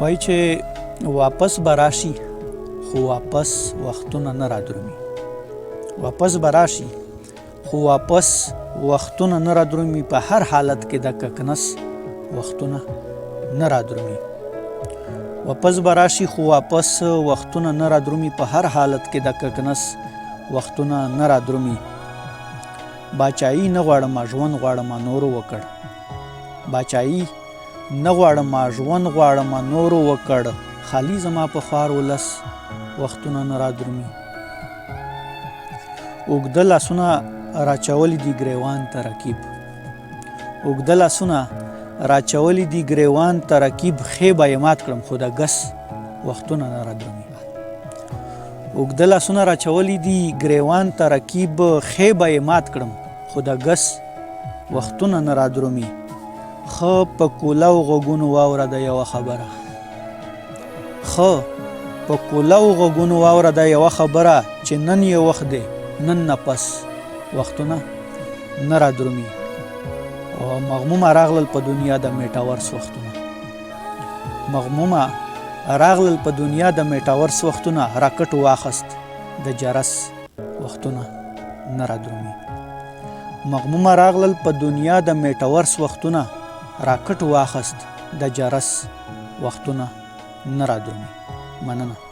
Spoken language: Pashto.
وایي چې واپس به راشي خو واپس وختونه نه رادرومي. واپس به راشي خو واپس وختونه نه رادرومي. په هر حالت کې د ککنس وختونه نه رادرومي. واپس به راشي خو واپس وختونه نه رادرومي. په هر حالت کې د ککنس وختونه نه رادرومي. باچایي نه غواړم ژوند غواړم نورو وکړ. باچایي نه غواړم ژوند غواړم نورو وکړ. خالي زما په خوار ولس وختونه نه رادرومي. اوږده لاسونه راچولي دي ګریوان ته رقیب. اوږده لاسونه راچولي دي ګریوان ته رقیب. ښې به یې مات کړم خو د ګس وختونه نه رادرومي. اوږده لاسونه راچولي دي ګریوان ته رقیب. ښې به یې مات کړم خو د ګس وختونه نه رادرومي. ښه په کولو غوږونو واوره د یوه خبره. ښه په کولو غوږونو واوره د یوه خبره چې نن یې وخت دی نن نه پس وختونه نه رادرومي. او مغمومه راغلل په دنیا د میټاورس وختونه. مغمومه راغلل په دنیا د میټاورس وختونه. راکټ واخست د جرس وختونه نه رادرومي. مغمومه راغلل په دنیا د میټاورس وختونه. راکټ واخست د جرس وختونه نه رادرومي. مننه.